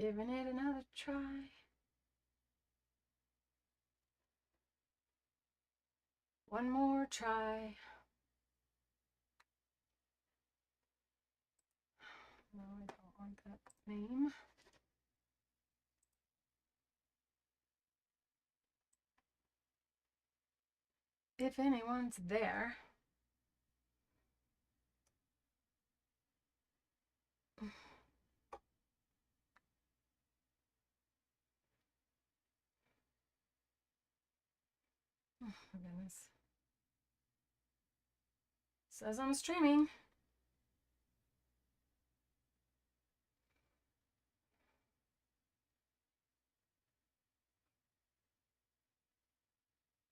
Giving it another try. One more try. No, I don't want that name. If anyone's there. Oh my goodness. Says I'm streaming.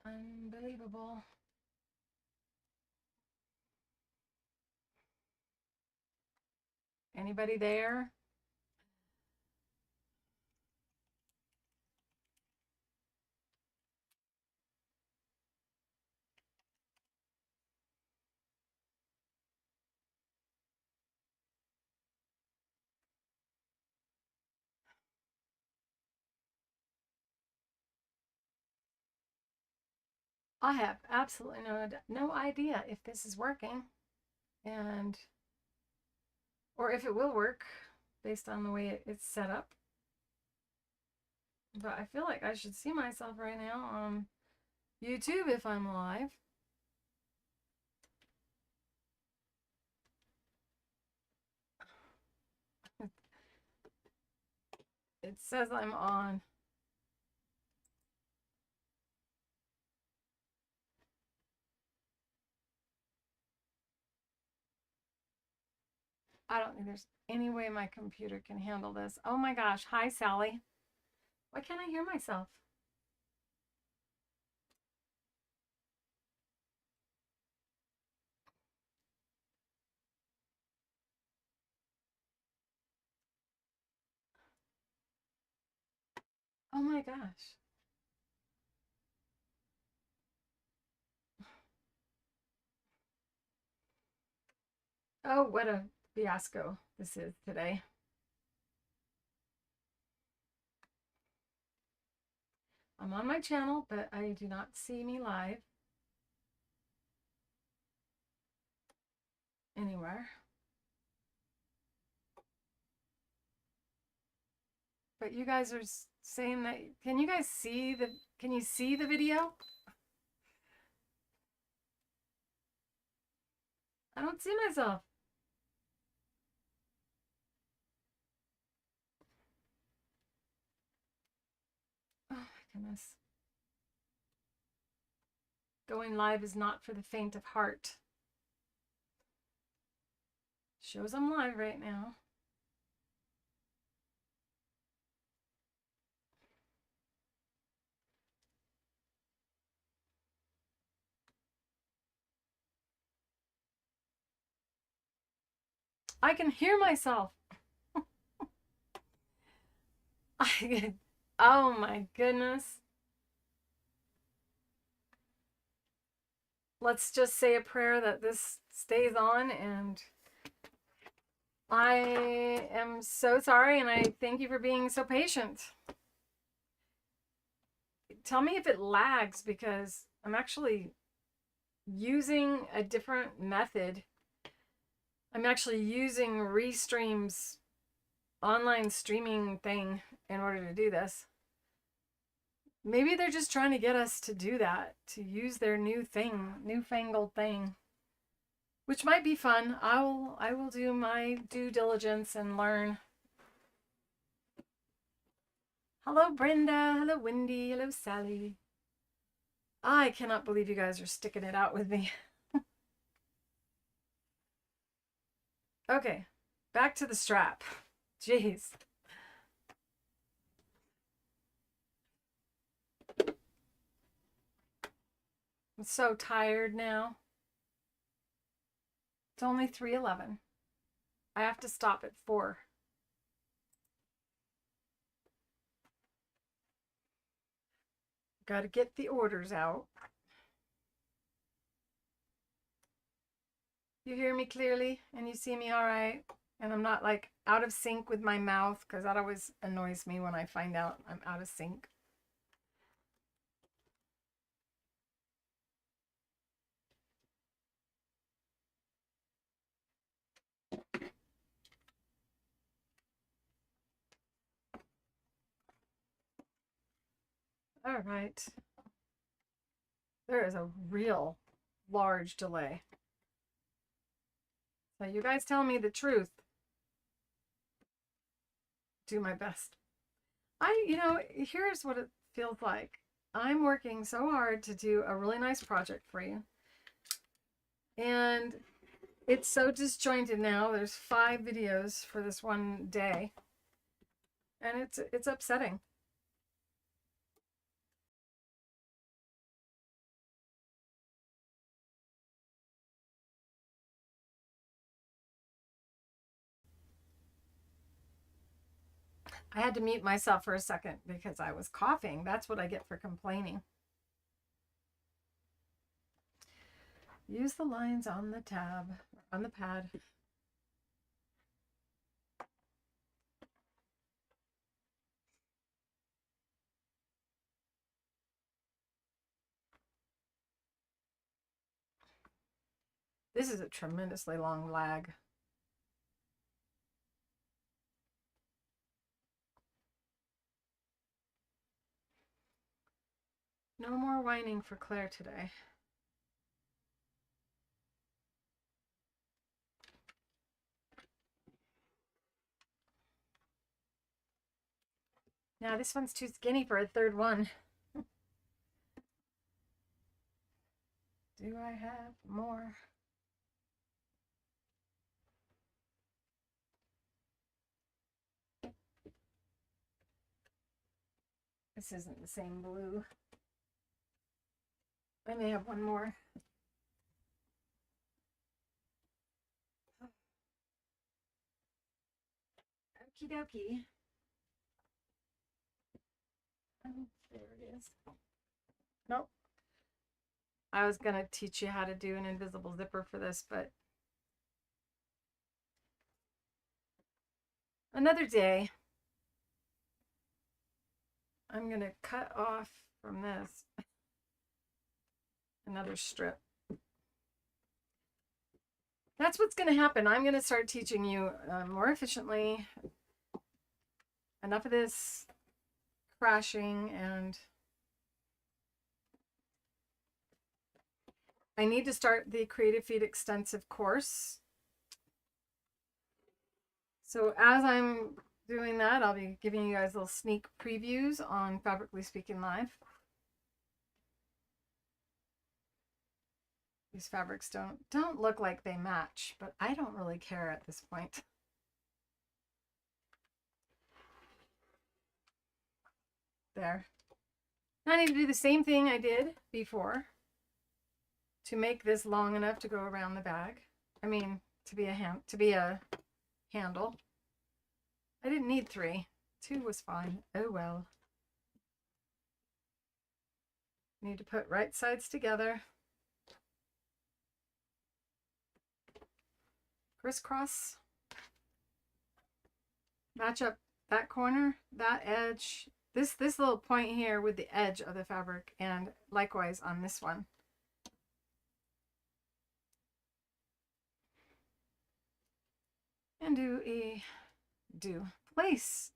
Unbelievable. Anybody there? I have absolutely no idea if this is working and or if it will work based on the way it's set up. But I feel like I should see myself right now on YouTube if I'm live. It says I'm on. I don't think there's any way my computer can handle this. Oh my gosh. Hi, Sally. Why can't I hear myself? Oh my gosh. Oh, what a fiasco this is today. I'm on my channel, but I do not see me live anywhere. But you guys are saying that, can you see the video? I don't see myself. Oh my goodness. Going live is not for the faint of heart. Shows I'm live right now. I can hear myself. Oh my goodness. Let's just say a prayer that this stays on, and I am so sorry, and I thank you for being so patient. Tell me if it lags, because I'm actually using a different method. I'm actually using Restream's online streaming thing in order to do this. Maybe they're just trying to get us to do that, to use their newfangled thing, which might be fun. I will do my due diligence and learn. Hello, Brenda. Hello, Wendy. Hello, Sally. I cannot believe you guys are sticking it out with me. Okay, back to the strap. Jeez. I'm so tired now. It's only 3:11. I have to stop at 4. Got to get the orders out. You hear me clearly and you see me all right? and I'm not like out of sync with my mouth, because that always annoys me when I find out I'm out of sync. All right. There is a real large delay. So you guys tell me the truth. Do my best. Here's what it feels like. I'm working so hard to do a really nice project for you. And it's so disjointed now. There's 5 videos for this one day. And it's upsetting. I had to mute myself for a second because I was coughing. That's what I get for complaining. Use the lines on the tab, on the pad. This is a tremendously long lag. No more whining for Claire today. Now this one's too skinny for a third one. Do I have more? This isn't the same blue. I may have one more. Okie dokie. Oh, there it is. Nope. I was going to teach you how to do an invisible zipper for this, but another day. I'm going to cut off from this another strip. That's what's going to happen. I'm going to start teaching you more efficiently. Enough of this crashing, and I need to start the Creative Feed Extensive course. So as I'm doing that, I'll be giving you guys little sneak previews on Fabrically Speaking Live. These fabrics don't look like they match, but I don't really care at this point. There. Now I need to do the same thing I did before to make this long enough to go around the bag. I mean, to be a handle. I didn't need 3. 2 was fine. Oh well. Need to put right sides together. Crisscross. Match up that corner, that edge, this little point here with the edge of the fabric, and likewise on this one. And place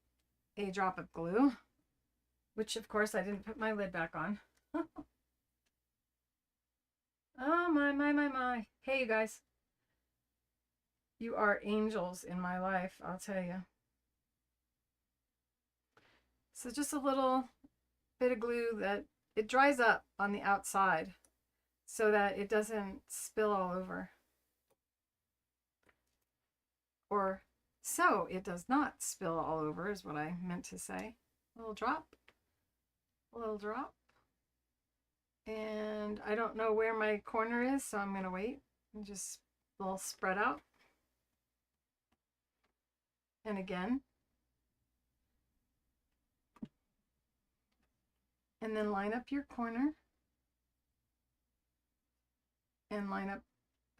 a drop of glue, which of course I didn't put my lid back on. Oh my. Hey you guys. You are angels in my life, I'll tell you. So just a little bit of glue that it dries up on the outside so that it doesn't spill all over. Or so it does not spill all over is what I meant to say. A little drop. A little drop. And I don't know where my corner is, so I'm going to wait and just a little spread out. And again. And then line up your corner. And line up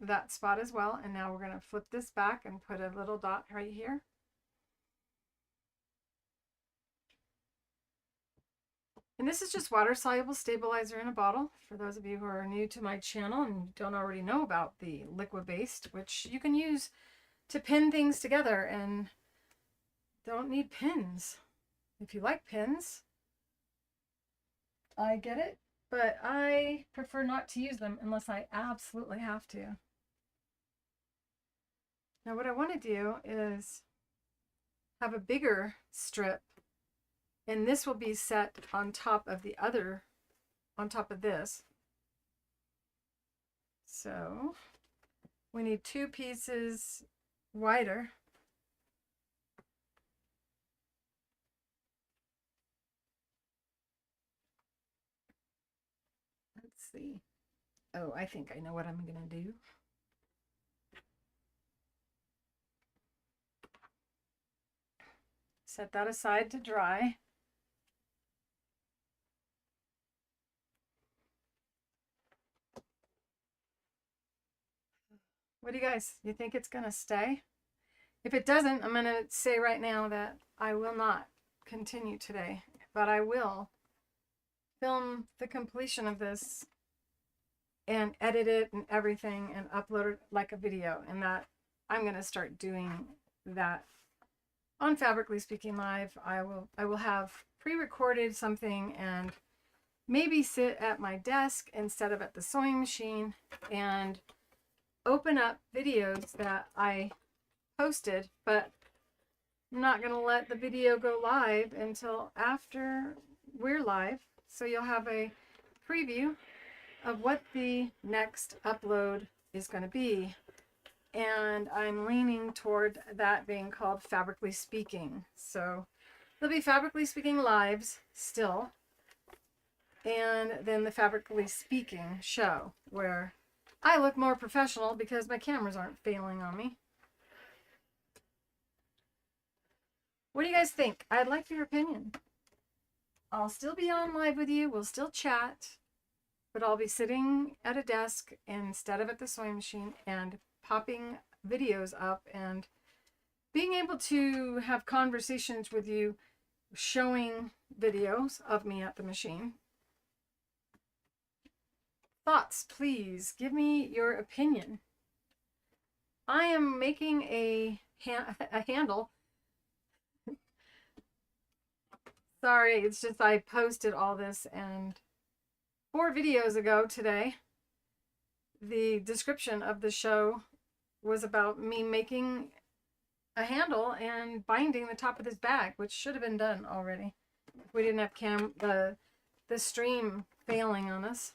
that spot as well. And now we're going to flip this back and put a little dot right here. And this is just water-soluble stabilizer in a bottle. For those of you who are new to my channel and don't already know about the liquid-based, which you can use to pin things together and don't need pins. If you like pins, I get it, but I prefer not to use them unless I absolutely have to. Now what I want to do is have a bigger strip, and this will be set on top of the other, on top of this. So we need 2 pieces wider. Let's see. Oh, I think I know what I'm gonna do. Set that aside to dry. What do you guys, you think it's gonna stay? If it doesn't, I'm gonna say right now that I will not continue today, but I will film the completion of this and edit it and everything and upload it like a video, and that I'm gonna start doing that on Fabrically Speaking Live. I will have pre-recorded something and maybe sit at my desk instead of at the sewing machine and open up videos that I posted, but I'm not going to let the video go live until after we're live. So you'll have a preview of what the next upload is going to be. And I'm leaning toward that being called Fabrically Speaking. So there'll be Fabrically Speaking Lives still, and then the Fabrically Speaking show, where I look more professional because my cameras aren't failing on me. What do you guys think? I'd like your opinion. I'll still be on live with you. We'll still chat, but I'll be sitting at a desk instead of at the sewing machine and popping videos up and being able to have conversations with you, showing videos of me at the machine. Thoughts, please give me your opinion. I am making a handle. Sorry, it's just I posted all this, and 4 videos ago today, the description of the show was about me making a handle and binding the top of this bag, which should have been done already if we didn't have the stream failing on us.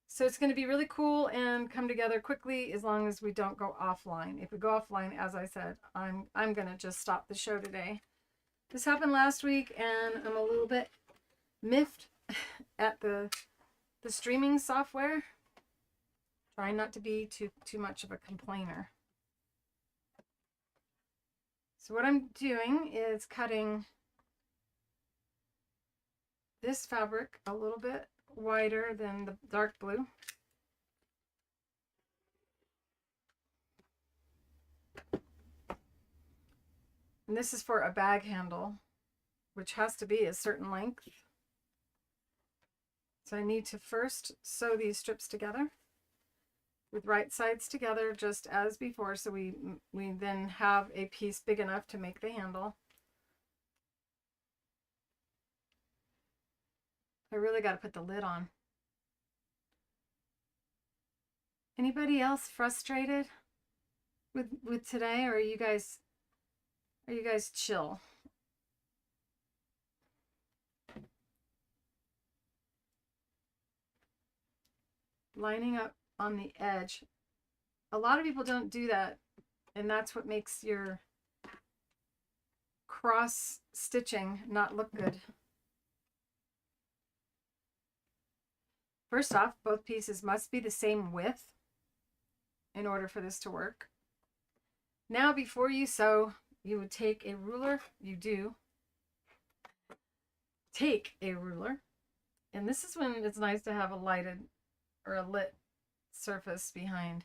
So it's going to be really cool and come together quickly as long as we don't go offline. If we go offline, as I said, I'm going to just stop the show today. This happened last week, and I'm a little bit miffed at the streaming software. Trying not to be too much of a complainer. So what I'm doing is cutting this fabric a little bit wider than the dark blue. And this is for a bag handle, which has to be a certain length. So I need to first sew these strips together with right sides together, just as before, so we then have a piece big enough to make the handle. I really got to put the lid on. Anybody else frustrated with today, or are you guys chill? Lining up on the edge. A lot of people don't do that, and that's what makes your cross stitching not look good. First off, both pieces must be the same width in order for this to work. Now, before you sew, you would take a ruler. You do take a ruler, and this is when it's nice to have a lighted or a lit surface behind,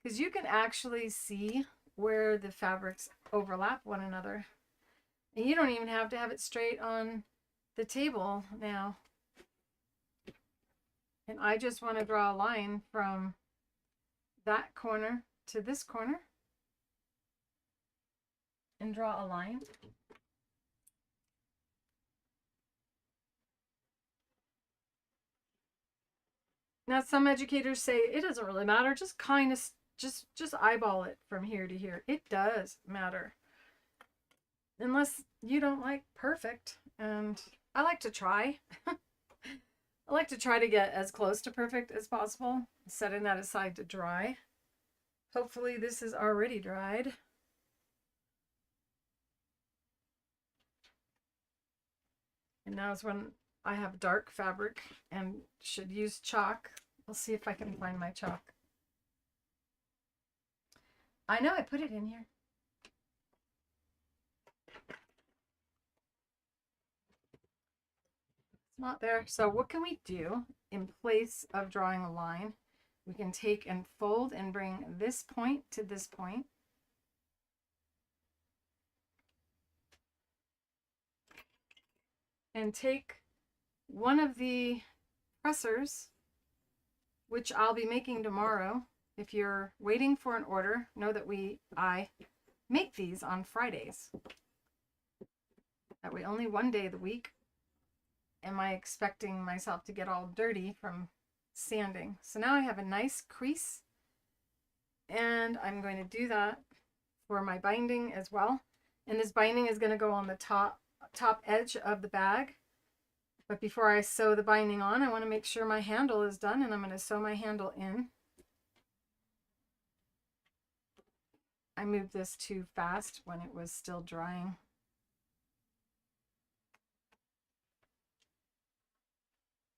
because you can actually see where the fabrics overlap one another. And you don't even have to have it straight on the table now. And I just want to draw a line from that corner to this corner and draw a line. Now some educators say it doesn't really matter, just kind of just eyeball it from here to here. It does matter. Unless you don't like perfect, and I like to try. I like to try to get as close to perfect as possible, setting that aside to dry. Hopefully this is already dried. And now is when I have dark fabric and should use chalk. I'll see if I can find my chalk. I know I put it in here. It's not there. So what can we do in place of drawing a line? We can take and fold and bring this point to this point. And take one of the pressers, which I'll be making tomorrow. If you're waiting for an order, know that I make these on Fridays. That way only one day of the week am I expecting myself to get all dirty from sanding. So now I have a nice crease, and I'm going to do that for my binding as well. And this binding is going to go on the top edge of the bag. But before I sew the binding on, I want to make sure my handle is done, and I'm going to sew my handle in. I moved this too fast when it was still drying.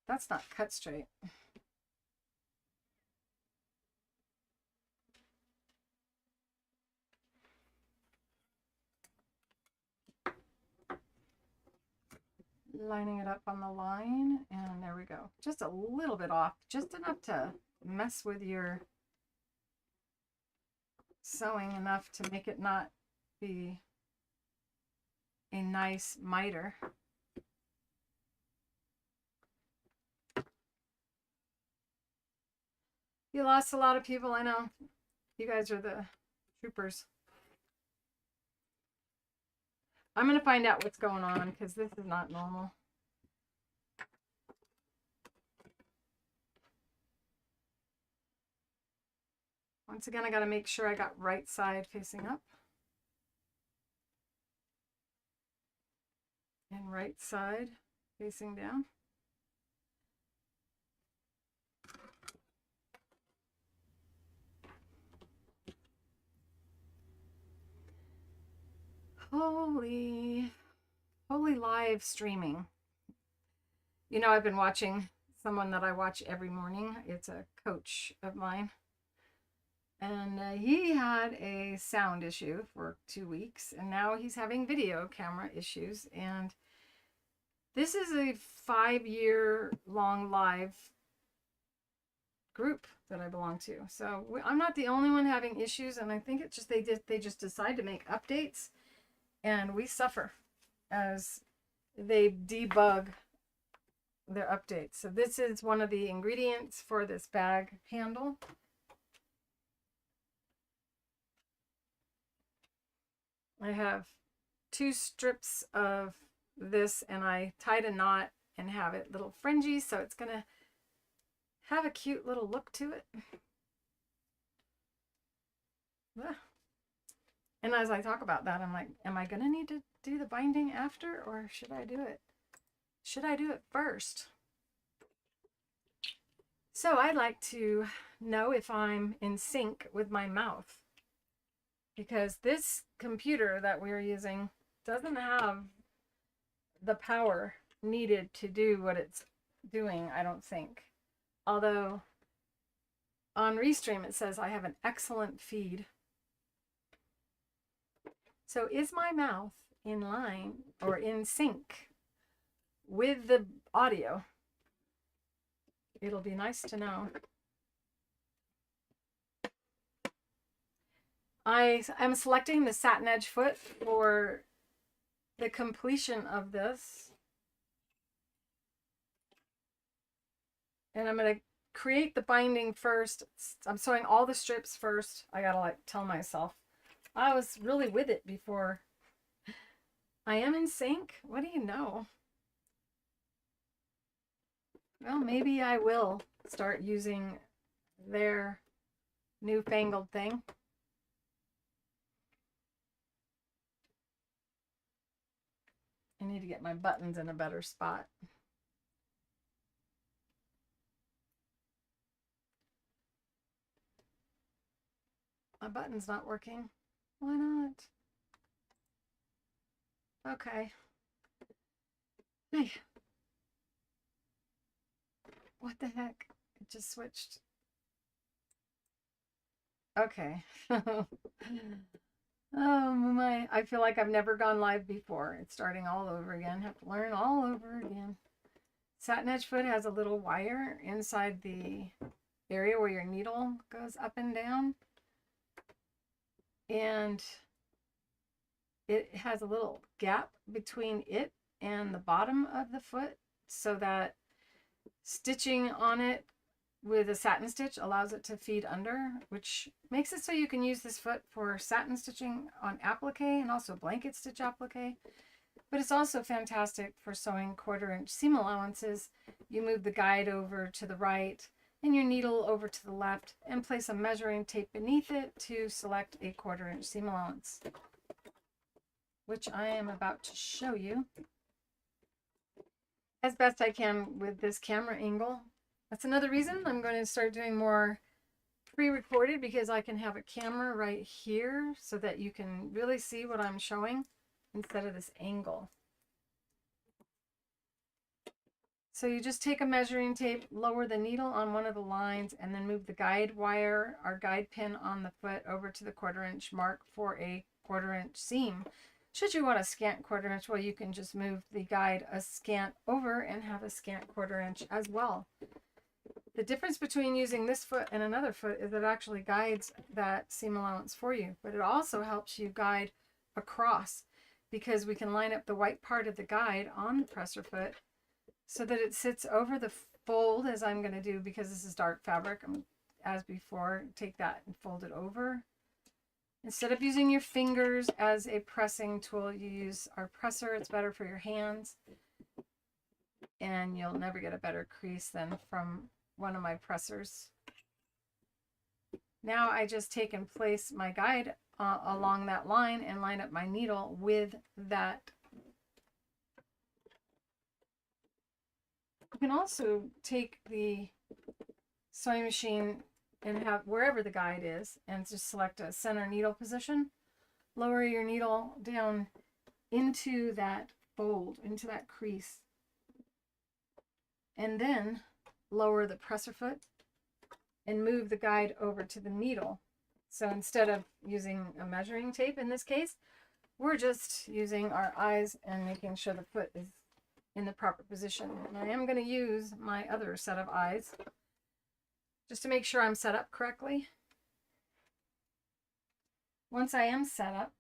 That's not cut straight. Lining it up on the line, and there we go. Just a little bit off, just enough to mess with your sewing, enough to make it not be a nice miter. You lost a lot of people, I know. You guys are the troopers. I'm going to find out what's going on, because this is not normal. Once again, I got to make sure I got right side facing up. And right side facing down. Holy live streaming. You know, I've been watching someone that I watch every morning. It's a coach of mine. And he had a sound issue for 2 weeks, and now he's having video camera issues. And this is a 5-year-long live group that I belong to. So I'm not the only one having issues, and I think it's just they just decide to make updates, and we suffer as they debug their updates. So this is one of the ingredients for this bag handle. I have 2 strips of this, and I tied a knot and have it little fringy, so it's gonna have a cute little look to it. And as I talk about that, I'm like, am I gonna need to do the binding after, or should I do it? Should I do it first? So I'd like to know if I'm in sync with my mouth, because this computer that we're using doesn't have the power needed to do what it's doing, I don't think. Although on Restream it says I have an excellent feed. So is my mouth in line or in sync with the audio? it'll be nice to know. I am selecting the satin edge foot for the completion of this. And I'm going to create the binding first. I'm sewing all the strips first. I gotta like tell myself I was really with it before. I am in sync. What do you know? Well, maybe I will start using their newfangled thing. I need to get my buttons in a better spot. My button's not working. Why not? Okay. Hey. What the heck? It just switched. Okay. Oh my, I feel like I've never gone live before. It's starting all over again. Have to learn all over again. Satin edge foot has a little wire inside the area where your needle goes up and down. And it has a little gap between it and the bottom of the foot so that stitching on it with a satin stitch allows it to feed under, which makes it so you can use this foot for satin stitching on applique and also blanket stitch applique. But it's also fantastic for sewing 1/4 inch seam allowances. You move the guide over to the right and your needle over to the left and place a measuring tape beneath it to select a 1/4 inch seam allowance, which I am about to show you as best I can with this camera angle. That's another reason I'm going to start doing more pre-recorded, because I can have a camera right here so that you can really see what I'm showing instead of this angle. So you just take a measuring tape, lower the needle on one of the lines, and then move the guide wire, our guide pin on the foot, over to the 1/4 inch mark for a 1/4 inch seam. Should you want a scant 1/4 inch, well, you can just move the guide a scant over and have a scant 1/4 inch as well. The difference between using this foot and another foot is it actually guides that seam allowance for you, but it also helps you guide across, because we can line up the white part of the guide on the presser foot so that it sits over the fold, as I'm going to do because this is dark fabric. As before, take that and fold it over. Instead of using your fingers as a pressing tool, you use our presser. It's better for your hands, and you'll never get a better crease than from one of my pressers. Now I just take and place my guide along that line and line up my needle with that. You can also take the sewing machine and have wherever the guide is and just select a center needle position. Lower your needle down into that fold, into that crease, and then lower the presser foot and move the guide over to the needle. So instead of using a measuring tape in this case, we're just using our eyes and making sure the foot is in the proper position. And I am going to use my other set of eyes just to make sure I'm set up correctly. Once I am set up,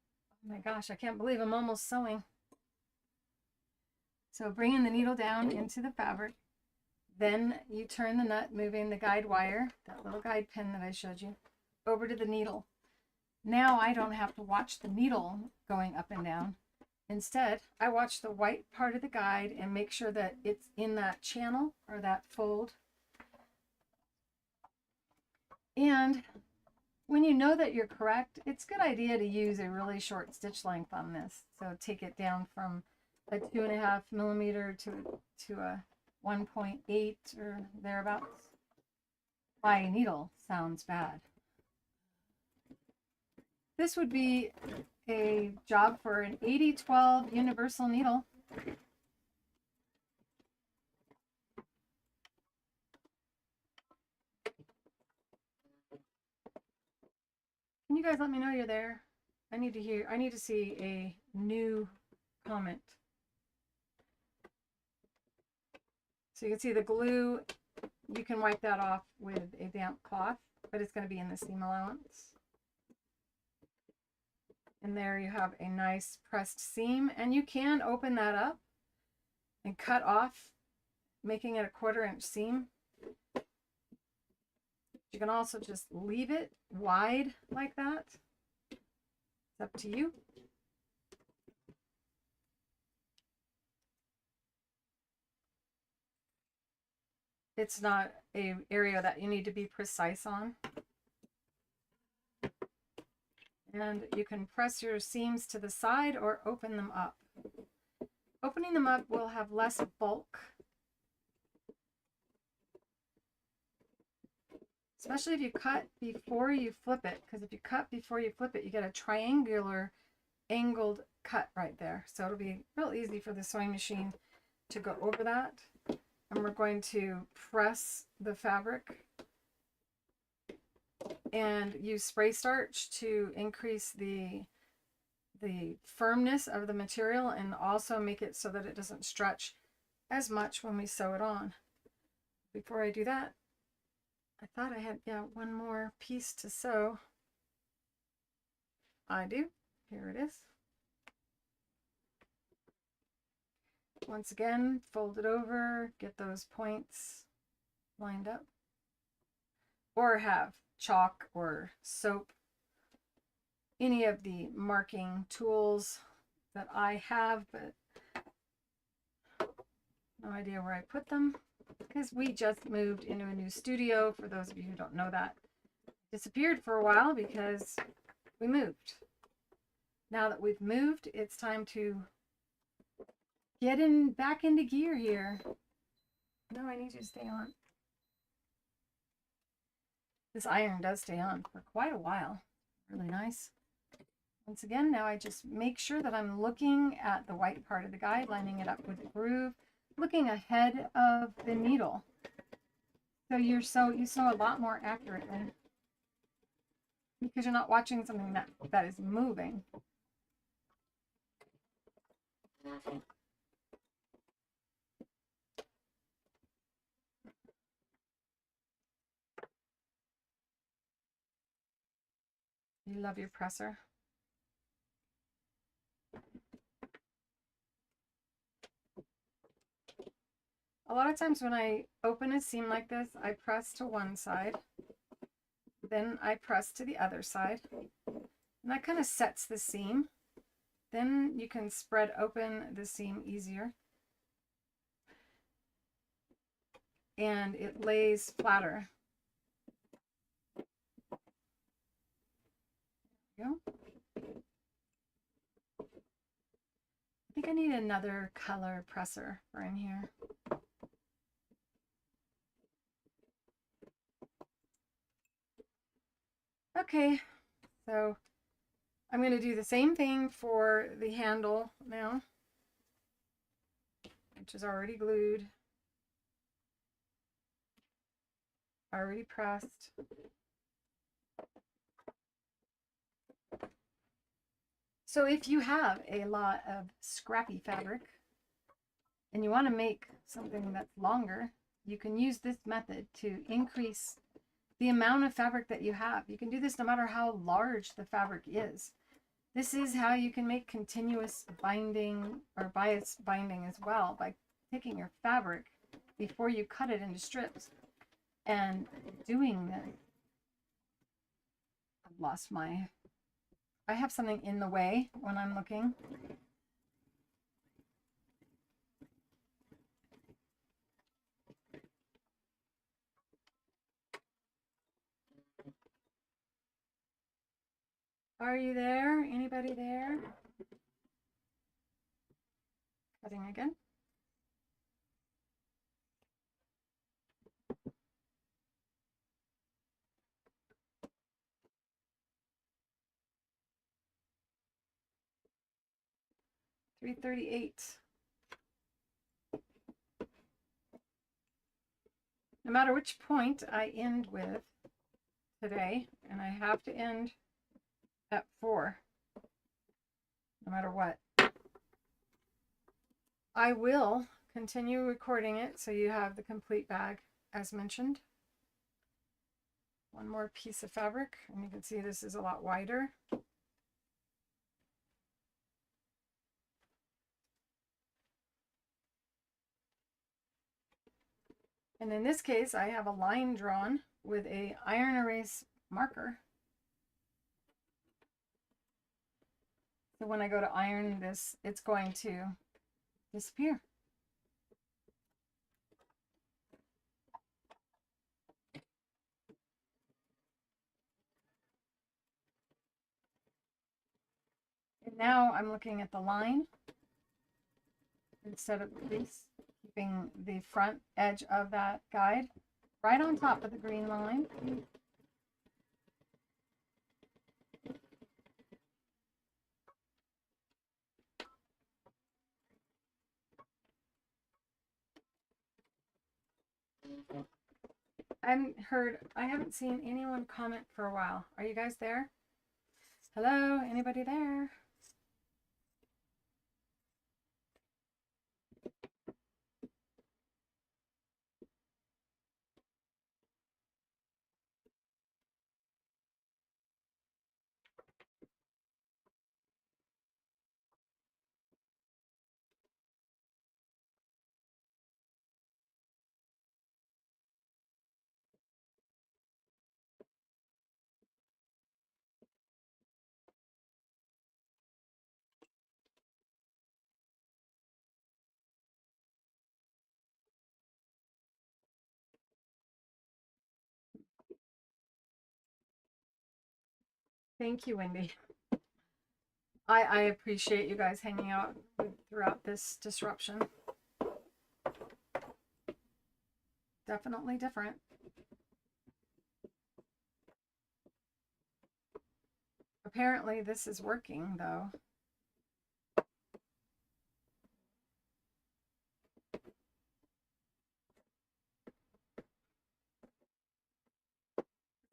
oh my gosh, I can't believe I'm almost sewing. So bringing the needle down into the fabric, then you turn the nut, moving the guide wire, that little guide pin that I showed you, over to the needle. Now I don't have to watch the needle going up and down. Instead, I watch the white part of the guide and make sure that it's in that channel or that fold. And when you know that you're correct, it's a good idea to use a really short stitch length on this. So take it down from a 2.5 millimeter to a 1.8 or thereabouts. Why needle sounds bad. This would be a job for an 80-12 universal needle. Can you guys let me know you're there? I need to see a new comment. So you can see the glue you can wipe that off with a damp cloth, but it's going to be in the seam allowance. And there you have a nice pressed seam, and you can open that up and cut off, making it a 1/4 inch seam. You can also just leave it wide like that. It's up to you. It's not an area that you need to be precise on. And you can press your seams to the side or open them up. Opening them up will have less bulk, especially if you cut before you flip it, because if you cut before you flip it, you get a triangular angled cut right there. So it'll be real easy for the sewing machine to go over that. And we're going to press the fabric and use spray starch to increase the firmness of the material and also make it so that it doesn't stretch as much when we sew it on. Before I do that, I thought I had, one more piece to sew. I do. Here it is. Once again, fold it over, get those points lined up, or have chalk or soap, any of the marking tools that I have, but no idea where I put them because we just moved into a new studio. For those of you who don't know that, disappeared for a while because we moved. Now that we've moved, it's time to get back into gear here. No, I need you to stay on. This iron does stay on for quite a while. Really nice. Once again, now I just make sure that I'm looking at the white part of the guide, lining it up with the groove, looking ahead of the needle. So you sew a lot more accurately because you're not watching something that is moving. You love your presser. A lot of times when I open a seam like this, I press to one side, then I press to the other side, and that kind of sets the seam. Then you can spread open the seam easier, and it lays flatter. There we go. I think I need another color presser for in here. Okay, so I'm going to do the same thing for the handle now, which is already glued, already pressed. So if you have a lot of scrappy fabric and you want to make something that's longer, you can use this method to increase the amount of fabric that you have. You can do this no matter how large the fabric is. This is how you can make continuous binding or bias binding as well, by taking your fabric before you cut it into strips and doing this. I've lost my... I have something in the way when I'm looking. Are you there? Anybody there? Cutting again. $3.38. No matter which point I end with today, and I have to end at 4, no matter what, I will continue recording it so you have the complete bag as mentioned. One more piece of fabric, and you can see this is a lot wider. And in this case, I have a line drawn with a iron erase marker. So when I go to iron this, it's going to disappear. And now I'm looking at the line instead of the crease, keeping the front edge of that guide right on top of the green line. I haven't seen anyone comment for a while. Are you guys there? Hello, anybody there? Thank you, Wendy. I appreciate you guys hanging out throughout this disruption. Definitely different. Apparently this is working though.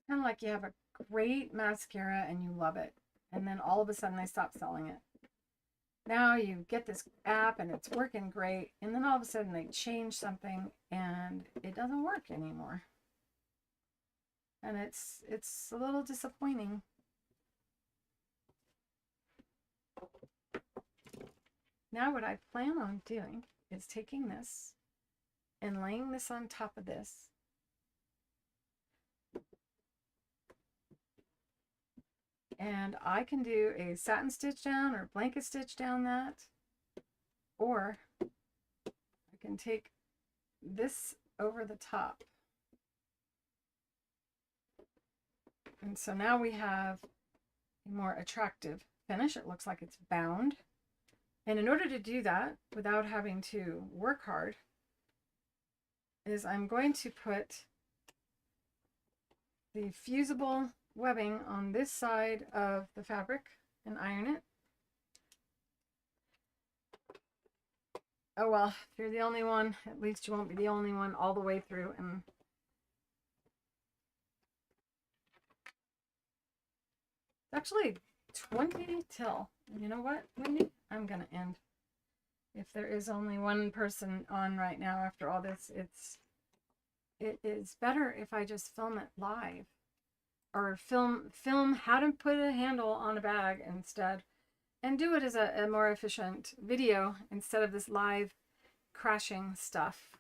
Kind of like you have a great mascara and you love it, and then all of a sudden they stop selling it. Now you get this app and it's working great, and then all of a sudden they change something and it doesn't work anymore. And it's a little disappointing. Now what I plan on doing is taking this and laying this on top of this. And I can do a satin stitch down or blanket stitch down that, or I can take this over the top. And so now we have a more attractive finish. It looks like it's bound. And in order to do that without having to work hard, is I'm going to put the fusible webbing on this side of the fabric and iron it. Oh well, if you're the only one, at least you won't be the only one all the way through. And it's actually 20 till. You know what, Wendy? I'm gonna end. If there is only one person on right now after all this, it is better if I just film it live, or film how to put a handle on a bag instead, and do it as a more efficient video instead of this live crashing stuff.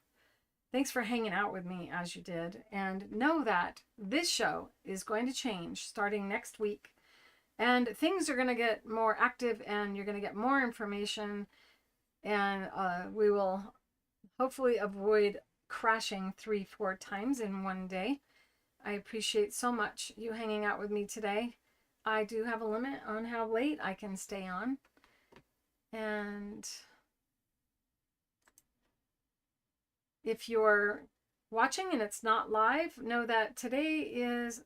Thanks for hanging out with me as you did, and know that this show is going to change starting next week, and things are going to get more active, and you're going to get more information, and we will hopefully avoid crashing 3-4 times in one day. I appreciate so much you hanging out with me today. I do have a limit on how late I can stay on. And if you're watching and it's not live, know that today is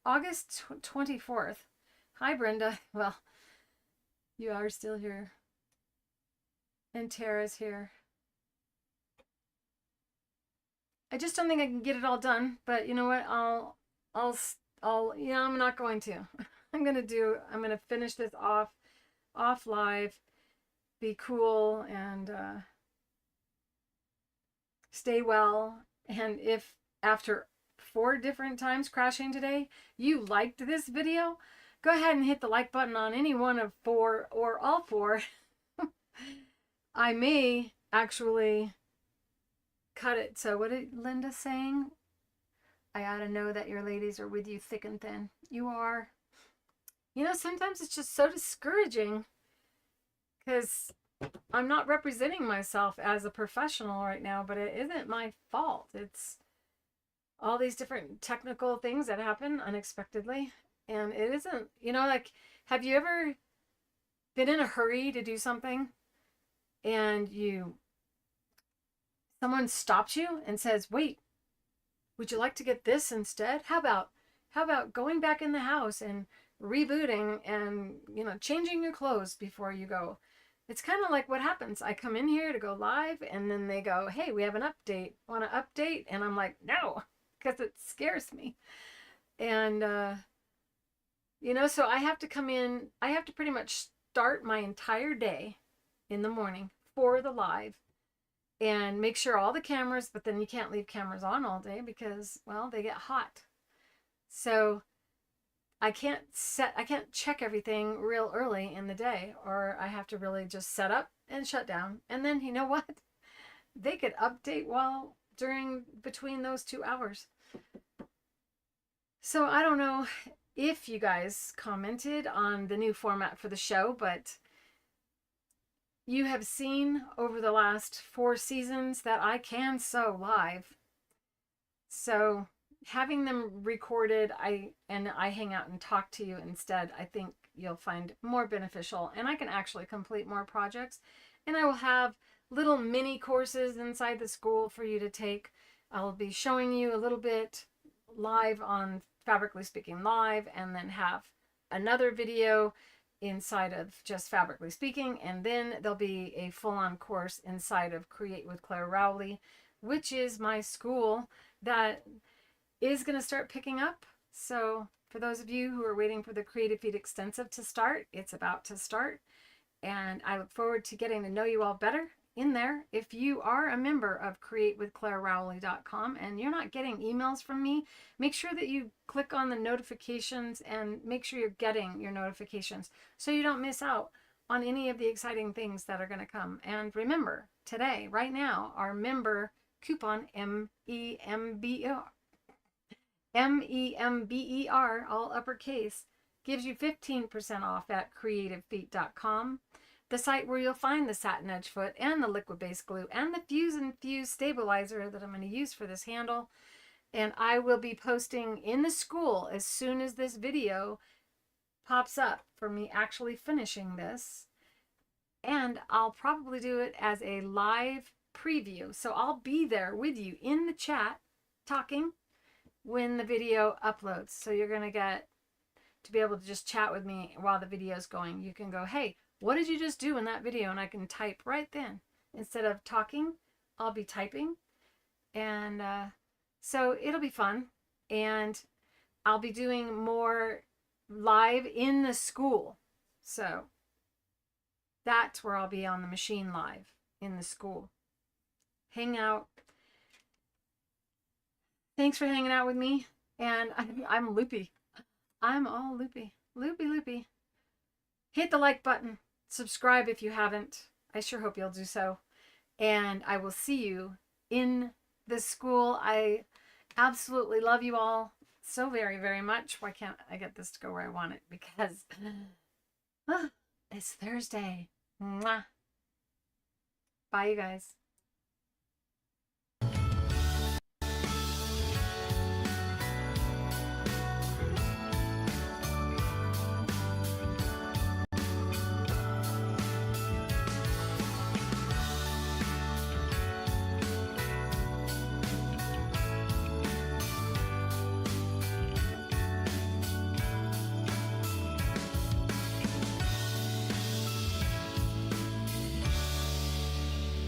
August 24th. Hi, Brenda. Well, you are still here. And Tara's here. I just don't think I can get it all done, but you know what? Yeah, I'm not going to. I'm going to finish this off live, be cool, and stay well. And if after 4 different times crashing today, you liked this video, go ahead and hit the like button on any one of 4 or all 4. I may actually cut it. So what did Linda saying? I ought to know that your ladies are with you thick and thin. You are. You know, sometimes it's just so discouraging because I'm not representing myself as a professional right now, but it isn't my fault. It's all these different technical things that happen unexpectedly. And it isn't, you know, like, have you ever been in a hurry to do something and someone stops you and says, wait, would you like to get this instead? How about going back in the house and rebooting and, you know, changing your clothes before you go? It's kind of like what happens. I come in here to go live and then they go, hey, we have an update. Want to update? And I'm like, no, because it scares me. And, you know, so I have to come in, I have to pretty much start my entire day in the morning for the live and make sure all the cameras, but then you can't leave cameras on all day because, well, they get hot. So I can't check everything real early in the day, or I have to really just set up and shut down. And then you know what? They could update between those 2 hours. So I don't know if you guys commented on the new format for the show, but you have seen over the last 4 seasons that I can sew live. So having them recorded, I hang out and talk to you instead, I think you'll find more beneficial, and I can actually complete more projects. And I will have little mini courses inside the school for you to take. I'll be showing you a little bit live on Fabrically Speaking Live, and then have another video inside of just Fabrically Speaking, and then there'll be a full-on course inside of Create with Claire Rowley, which is my school that is going to start picking up. So for those of you who are waiting for the Creative Feed Extensive to start, it's about to start, and I look forward to getting to know you all better in there. If you are a member of createwithclairerowley.com and you're not getting emails from me, make sure that you click on the notifications and make sure you're getting your notifications so you don't miss out on any of the exciting things that are going to come. And remember, today, right now, our member coupon, MEMBER, all uppercase, gives you 15% off at creativefeet.com. The site where you'll find the satin edge foot and the liquid base glue and the Fuse and Fuse stabilizer that I'm going to use for this handle. And I will be posting in the school as soon as this video pops up for me actually finishing this. And I'll probably do it as a live preview. So I'll be there with you in the chat talking when the video uploads. So you're going to get to be able to just chat with me while the video is going. You can go, hey, what did you just do in that video? And I can type right then. Instead of talking, I'll be typing. And so it'll be fun. And I'll be doing more live in the school. So that's where I'll be on the machine live in the school. Hang out. Thanks for hanging out with me. And I'm loopy. I'm all loopy. Loopy. Hit the like button. Subscribe if you haven't. I sure hope you'll do so. And I will see you in the school. I absolutely love you all so very, very much. Why can't I get this to go where I want it? Because it's Thursday. Mwah. Bye, you guys.